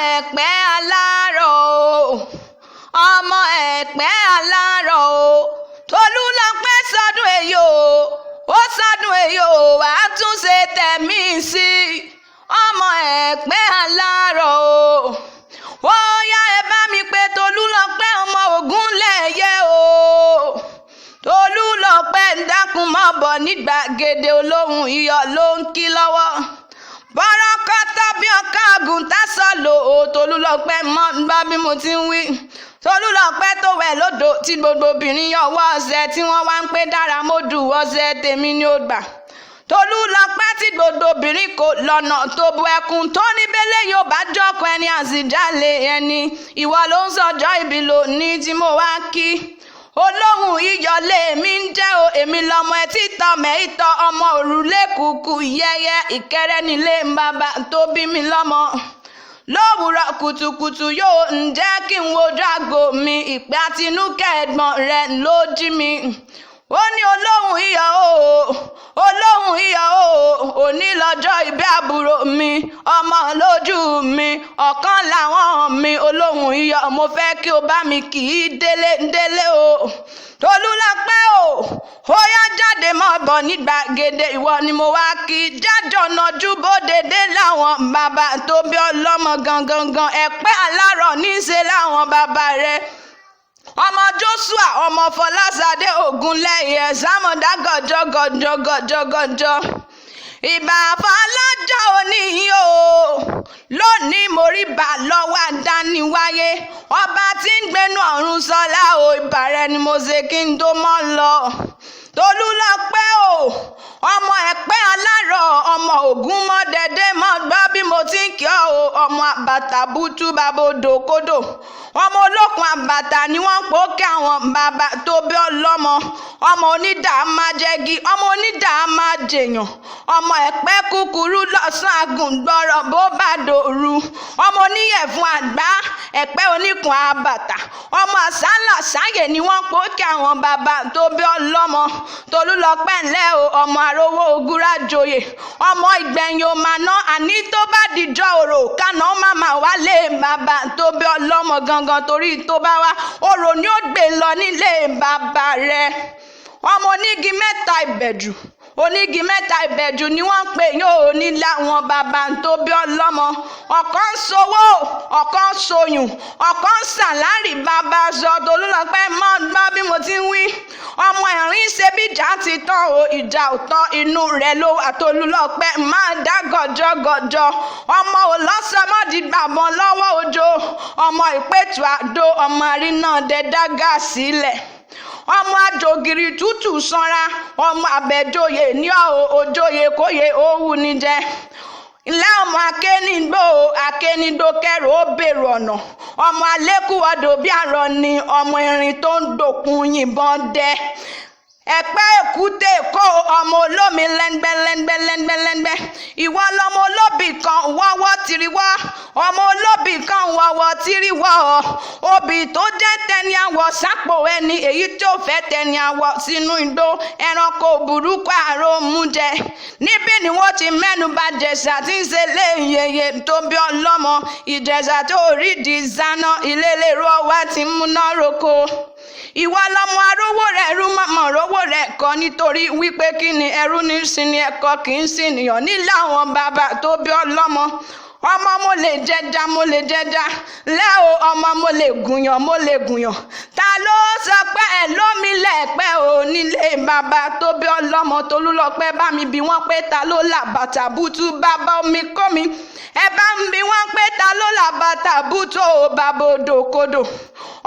Ẹ̀pẹ́ alárọ̀ o, ọmọ Ẹ̀pẹ́ alárọ̀ o, Tolúlọpẹ́ sọdún èyí o, ó sọdún èyí o, wàá tún ṣe tẹ̀mí sí i. Ọmọ Ẹ̀pẹ́ alárọ̀ o, ó yá ẹ bá mi pé Tolúlọpẹ́ ọmọ Ògúnléyé o. Tolúlọpẹ́ dákun má bọ̀ ní gbàgede olóhùn iyọ̀ ló ń kí lọ́wọ́. Bọ́rọ́kọ́tọ́ bí ọkọ̀ àgùntàn sọ̀lọ̀ o, Tolúlọpẹ́ mọ́ bá bí mo ti ń wí. Tolúlọpẹ́ tó wẹ̀ lódò tí gbogbo obìnrin yọ ọwọ́ ọ̀sẹ̀ tí wọ́n wá ń pé dára mọ́dù ọ̀sẹ̀ tèmi ni ó gbà. Tolúlọpẹ́ tí gbogbo obìnrin kò lọ́nà tó bu ẹkùn tó ní bẹ́lẹ̀ yóò bá jọ́kọ̀ ẹni àsìjálè ẹni. Ìwọ ló ń sọjọ́ ìbí lónìí tí mo wá kí. Olóhùn iyọ̀lé mi ń jẹ́ o, èmi lọmọ ẹtí tọmẹ ìtọ́ ọmọ òrùlé kùkù yẹyẹ Ìkẹrẹ nílé bàbá tó bí mi lọ́mọ. Lówùrọ̀ kùtùkùtù yóò ń jẹ́ kí n wojú aago mi, ìpè àtinúkẹ́ ẹ̀gbọ́n rẹ̀ ló jí mi. Ó ní olóhùn iyọ̀ o, olóhùn iyọ̀ o, òní lọ́jọ́ ìbí àbúrò mi, ọmọ lójú mi, ọ̀kan làwọn mi. Olóhùn iyọ̀ mo fẹ́ kí o bá mi kì í délé délé o. Tolúlọpẹ́ o, ó yá jáde mọ́ bọ̀ ní gbàgede, ìwọ ni mo wá kí. Jájọ́ nájú bódede láwọn bàbá tó bí ọlọ́mọ gangan. Ẹ̀pẹ́ alárọ̀ níṣẹ́ láwọn bàbá rẹ̀. Ọmọ Joshua ọmọ Fọláṣadé Ògúnléyé sámọ̀dá gọ̀jọ̀gọ̀jọ̀gọ̀jọ̀. Ìbà Fọlájọ́ oníyìn o, lónìí mo rí bà lọ́wọ́ àdániwáyé. Ọba tí ń gbénú ọ̀run sọlá o, ìbà rẹ̀ ni mo ṣe kí n tó mọ́ lọ. Tolúlọpẹ́ o, ọmọ Ẹ̀pẹ́ alárọ̀, ọmọ Ògúnmọ́dẹ̀dẹ̀ mọ́ gbọ́ bí mo ti ń kí ọ o. Ọmọ àbàtà bútú bàbá odò kodò, ọmọ olókun àbàtà ni wọ́n ń pò kí àwọn bàbá tó bí ọlọ́mọ. Ọmọ onídàá máa jẹgi, ọmọ onídàá máa jèèyàn. Ọmọ Ẹ̀pẹ́ kúkúrú lọ́sàn àgùngbọ̀rọ̀ bó bá dòru. Ọmọ oníyẹ̀fun àgbá, Ẹ̀pẹ́ oníkun àbàtà. Ọmọ àsálà sáyè ni wọ́n ń pò kí àwọn bàbá tó bí ọlọ́mọ. Tolúlọpẹ́ ńlẹ́ o, ọmọ àrówó ogúnra joyè. Ọmọ ìgbẹ̀yìn ò máa ná, àní tó bá dìjọ́ òrò kánà màmá wálé bàbá tó bí ọlọ́mọ gangan, torí tó bá wá òrò ni ó gbé lọ nílé bàbá rẹ̀. Ọmọ onígi mẹ́ta ìbẹ̀jù, onígi mẹ́ta ìbẹ̀jù ni wọ́n ń pè yóò ní láwọn bàbá tó bí ọlọ́mọ. Ọ̀kan ń sowó, ọ̀kan ń soyùn, ọ̀kan ń sàlárì bàbá sọ. Tolúlọpẹ́ mọ́ gbọ́ bí mo ti ń wí. Ọmọ ẹ̀rín ṣe bí ìjà ti tán o, ìjà ò tán inú rẹ̀ ló wà. Tolúlọpẹ́ máa dá gọ̀jọ̀gọ̀jọ̀. Ọmọ òlọ́sọmọdìgbàbọ̀n lọ́wọ́ òjò, ọmọ ìpẹ̀tù àdó, ọmọ àrínà dẹ́dágà sílẹ̀. Ọmọ àjògìrì tútù sanra, ọmọ àbẹ̀jòyè ní òjòyè kóyè òwú ni jẹ. Ilé ọmọ akénigbó, akénigbó kẹrù ó bèrò ọ̀nà. Ọmọ alékùwọ́dọ̀ bí àrọ̀ ni, ọmọ erin tó ń dòkun yìnbọn dẹ. Ẹ̀pẹ́ èkúté kó ọmọ olómi lẹ́ngbẹ́lẹ́ngbẹ́lẹ́ngbẹ́. Ìwọ lọmọ olóbì kan wọ́wọ́ tìrìwọ́, ọmọ olóbì kan wọ́wọ́ tìrìwọ́. Obì tó jẹ́ tẹni àwọ̀ sápò ẹni, èyí tí ó fẹ́ tẹni àwọ̀ sínú igbó. Ẹranko burúkú àrò mú jẹ. Níbí ni wọ́n ti mẹ́nu bà Ìjẹ̀ṣà tí ń ṣe lé yeye tó bí ọlọ́mọ. Ìjẹ̀ṣà tó rí di ìsáná, ìlélẹ́rú ọwá ti múná roko. Ìwọ lọmọ arówó rẹ̀ ẹrú mọ̀mọ́ rówó rẹ̀ kọ́, nítorí wípé kí ni ẹrú ní sí ni ẹ̀kọ́ kì í sì nìyàn nílé àwọn bàbá tó bí ọlọ́mọ. Ọmọ mo lè jẹja, mo lè jẹja lẹ́ o, ọmọ mo lè gùnyàn, mo lè gùnyàn. Ta ló sọ pé ẹ lómi lẹ́ẹ̀pẹ́ o nílé bàbá tó bí ọlọ́mọ? Tolúlọpẹ́ bá mi bí wọ́n pé ta ló là bàtà bútú bàbá omi kó mi. Ẹ bá ń bí wọ́n pé ta ló là bàtà bútú o bàbá odò kodò.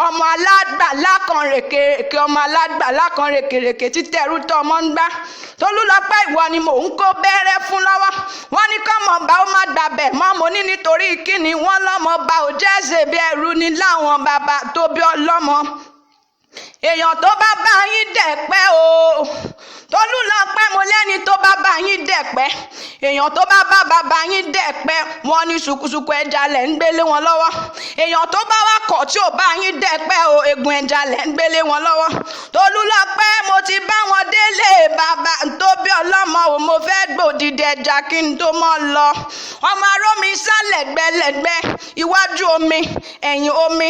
Ọmọ alágbàlá kan rèkèrèkè, ọmọ alágbàlá kan rèkèrèkè títẹ̀rù tọ́ ọmọ ń gbá. Tolúlọpẹ́ ìwọ ni mò ń kó bẹ́rẹ́ fún lọ́wọ́. Wọ́n ní kọ́mọ bá ó má gbàbẹ̀ mọ́, mo ní nítorí kíni wọ́n lọ́mọ bá ò jẹ́ ṣe bí ẹrú ni láwọn bàbá tó bí ọlọ́mọ. Èèyàn tó bá bá yín dẹ̀pẹ́ o, Tolúlọpẹ́ mo lẹ́ni tó bá bá yín dẹ̀pẹ́. Èèyàn tó bá bá bàbá yín dẹ̀pẹ́, wọ́n ní ṣùkúṣùkú ẹja lẹ̀ ń gbélé wọn lọ́wọ́. Èèyàn tó bá wá kọ̀ tí ò bá yín dẹ̀pẹ́ o, egun ẹja lẹ̀ ń gbélé wọn lọ́wọ́. Tolúlọpẹ́ mo ti bá wọn délé bàbá tó bí ọlọ́mọ o, mo fẹ́ gbòdìdì ẹja kí n tó mọ́ lọ. Ọmọ arómi sá lẹ̀gbẹ́lẹ̀gbẹ́, iwájú omi ẹ̀yìn omi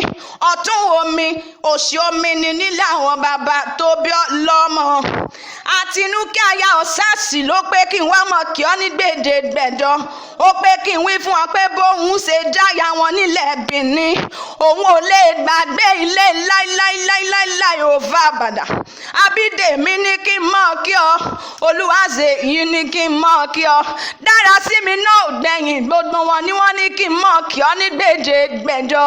ọ̀tún omi òsì omi ni nílé àwọn bàbá tó bí ọlọ́mọ. Àtinúkẹ́ aya Ọ̀sásì ló pé kí n wá mọ̀ kí ọ́ ní gbèdégbẹ̀jọ. Ó pé kí n wí fún ọ pé bóun ṣe jáya wọn nílẹ̀ Benin òun ò lè gbàgbé ilé láíláíláíláí ò fa àbàdà. Abídèmí ní kí n mọ̀ kí ọ, Olúwaṣèyí ní kí n mọ̀ kí ọ, dára sí mi náà ò gbẹ̀yìn gbogbo wọn ni wọ́n ní kí n mọ̀ kí ọ ní gbèdégbẹ̀jọ.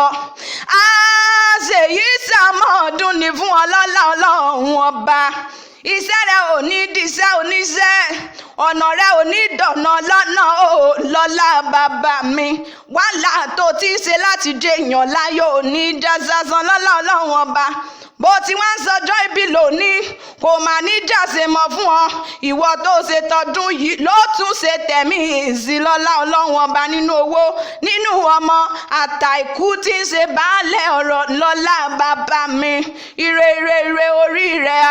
Àṣèyí sàmọ́ọ̀dún ni fún ọlọ́lá Ọlọ́run ọba. Iṣẹ́ rẹ̀ ò ní diṣẹ́ oníṣẹ́, ọ̀nà rẹ̀ ò ní dọ̀nà lọ́nà ò lọ́lá bàbá mi. Wàhálà tó ti ṣe láti jẹ èèyàn láyò ò ní já sásán lọ́lá Ọlọ́run ọba. Bó ti wá ń sọjọ́ ìbí lónìí kò mà ní jáse mọ́ fún ọ. Ìwọ tó ṣe tọdún yìí ló tún ṣe tẹ̀mí ìsì lọ́lá Ọlọ́run ọba nínú owó nínú ọmọ àtàìkú tí ń ṣe baálẹ̀ ọ̀rọ̀ lọ́lá bàbá mi. Ire ire ire orí rẹ̀